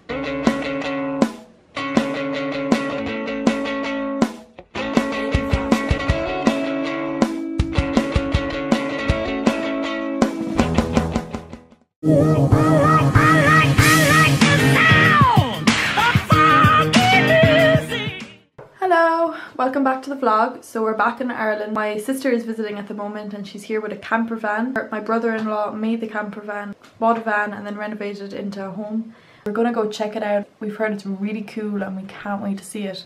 Hello, welcome back to the vlog. So we're back in Ireland. My sister is visiting at the moment and she's here with a camper van. My brother-in-law made the camper van, bought a van and then renovated it into a home. We're gonna go check it out. We've heard it's really cool and we can't wait to see it.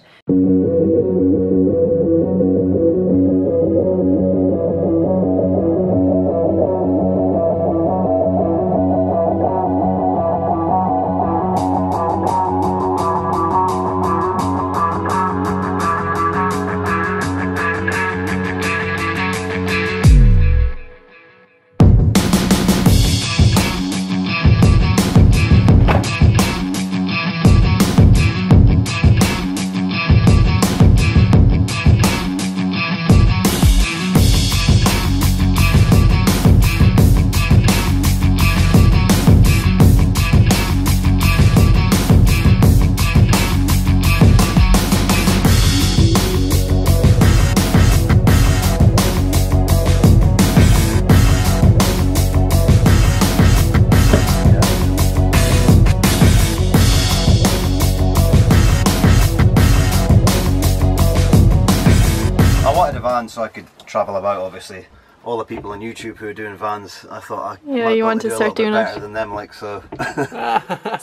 So I could travel about. Obviously all the people on YouTube who are doing vans, I thought I you want to start doing better than them, like, so. So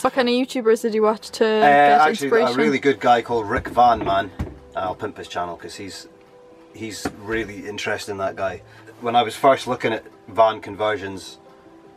what kind of YouTubers did you watch to get actually inspiration? A really good guy called Rick Van Man. I'll pimp his channel because he's really interesting, that guy. When I was first looking at van conversions,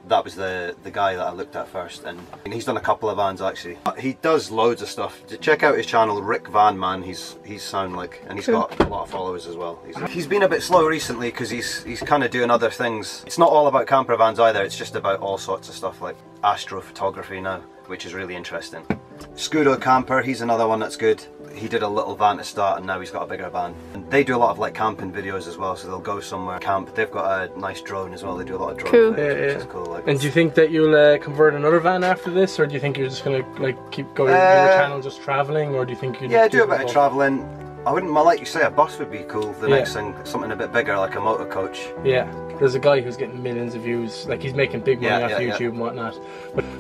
that was the guy that I looked at first, and he's done a couple of vans actually. He does loads of stuff. Check out his channel, Rick Van Man. He's sound like, and he's got a lot of followers as well. He's been a bit slow recently because he's kind of doing other things. It's not all about camper vans either. It's just about all sorts of stuff like astrophotography now, which is really interesting. Scudo Camper, he's another one that's good. He did a little van to start and now he's got a bigger van. And they do a lot of like camping videos as well, so they'll go somewhere, camp. They've got a nice drone as well, they do a lot of drone footage, which is cool. Like. And do you think that you'll convert another van after this, or do you think you're just going to like keep going your channel just travelling, or do you think you'd do a bit of travelling? I wouldn't, like you say, a bus would be cool. The next thing, something a bit bigger like a motor coach. Yeah. There's a guy who's getting millions of views, like he's making big money off YouTube and whatnot.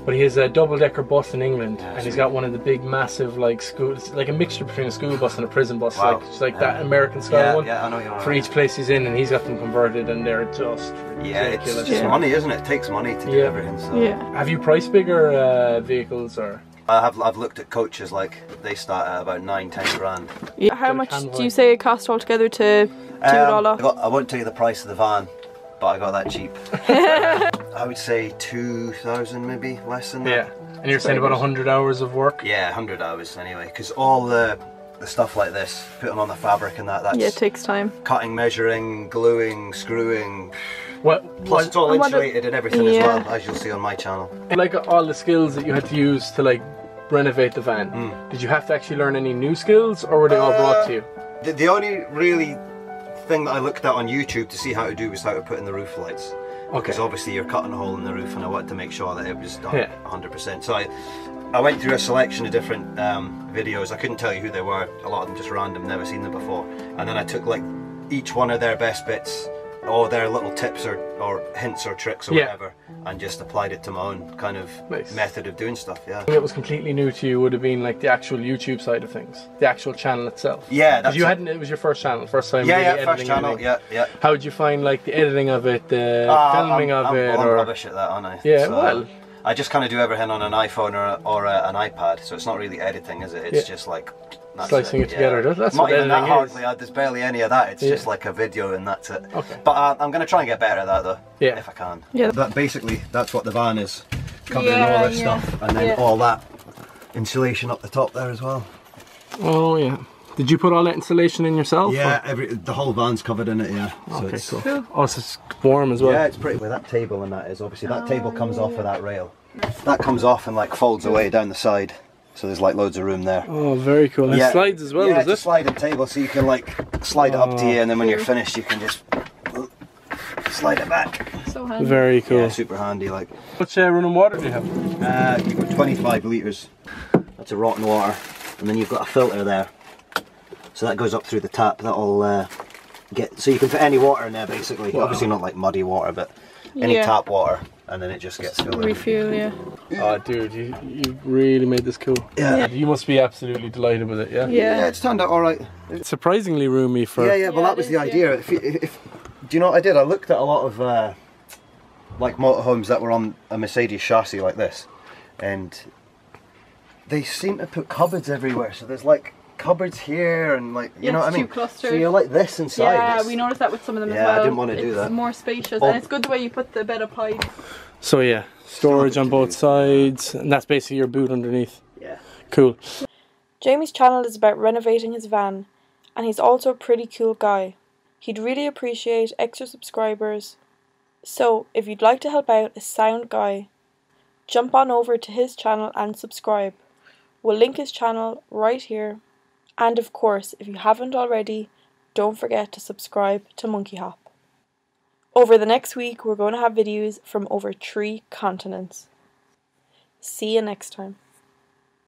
But he has a double-decker bus in England, and he's got one of the big, massive, like school, it's like a mixture between a school bus and a prison bus, like that American style one. Yeah, I know you're for each place he's in, and he's got them converted, and they're just ridiculous. It's money, isn't it? It takes money to do everything. So. Have you priced bigger vehicles, or? I've looked at coaches, like they start at about 9-10 grand. Yeah. How much do you say it cost altogether to do it all up? I won't tell you the price of the van, but I got that cheap. I would say 2,000, maybe less than that. Yeah, and you're saying about 100 hours of work? Yeah, 100 hours anyway, because all the stuff like this, putting on the fabric and that's it takes time. Cutting, measuring, gluing, screwing. Plus it's all insulated and everything as well, as you'll see on my channel. Like all the skills that you had to use to like renovate the van, did you have to actually learn any new skills, or were they all brought to you? The only really thing that I looked at on YouTube to see how to do was how to put in the roof lights. Because obviously you're cutting a hole in the roof, and I wanted to make sure that it was done 100%. So I went through a selection of different videos. I couldn't tell you who they were, a lot of them just random, never seen them before. And then I took like each one of their best bits, or their little tips or hints or tricks or whatever, and just applied it to my own kind of method of doing stuff. It was completely new to you would have been like the actual YouTube side of things, the actual channel itself. Yeah, that's it was your first channel, first time. First channel. How did you find like the editing of it, the filming of it? I'm rubbish at that, aren't I? Yeah, so, well, I just kind of do everything on an iPhone or an iPad, so it's not really editing, is it? It's just like slicing it together. That's not what even that editing hardly. There's barely any of that. It's just like a video and that's it. But I'm going to try and get better at that though, if I can. But basically, that's what the van is, covering all this stuff, and then all that insulation up the top there as well. Oh yeah. Did you put all that insulation in yourself? Yeah, the whole van's covered in it. Yeah. Okay, so cool. Oh, so it's warm as well. Yeah, it's pretty. Where that table and that is, obviously that table comes off of that rail. That comes off and like folds away down the side. So there's like loads of room there. Oh, very cool. And slides as well, does it? It's a sliding table, so you can like slide it up to you, and then when you're finished you can just slide it back. So handy. Very cool. Yeah, super handy. Like, What running water do you have? you've got 25 litres. That's a rotten water, and then you've got a filter there. So that goes up through the tap. That'll get, so you can put any water in there basically. Wow. Obviously not like muddy water, but any tap water, and then it just gets filled. Refuel, yeah. Oh, dude, you really made this cool. Yeah. You must be absolutely delighted with it, yeah? Yeah. Yeah, it's turned out all right. It's surprisingly roomy for. Yeah. Well, that was the idea. If do you know what I did? I looked at a lot of like motorhomes that were on a Mercedes chassis like this, and they seem to put cupboards everywhere. So there's like cupboards here and like you know what I mean. Clustered. So you're like this inside. Yeah, we noticed that with some of them as well. Yeah, I didn't want to do that. It's more spacious, and it's good the way you put the bed up high. So yeah, storage on both sides, and that's basically your boot underneath. Yeah. Cool. Jamie's channel is about renovating his van, and he's also a pretty cool guy. He'd really appreciate extra subscribers. So if you'd like to help out a sound guy, jump on over to his channel and subscribe. We'll link his channel right here. And of course, if you haven't already, don't forget to subscribe to Monkey Hop. Over the next week, we're going to have videos from over 3 continents. See you next time.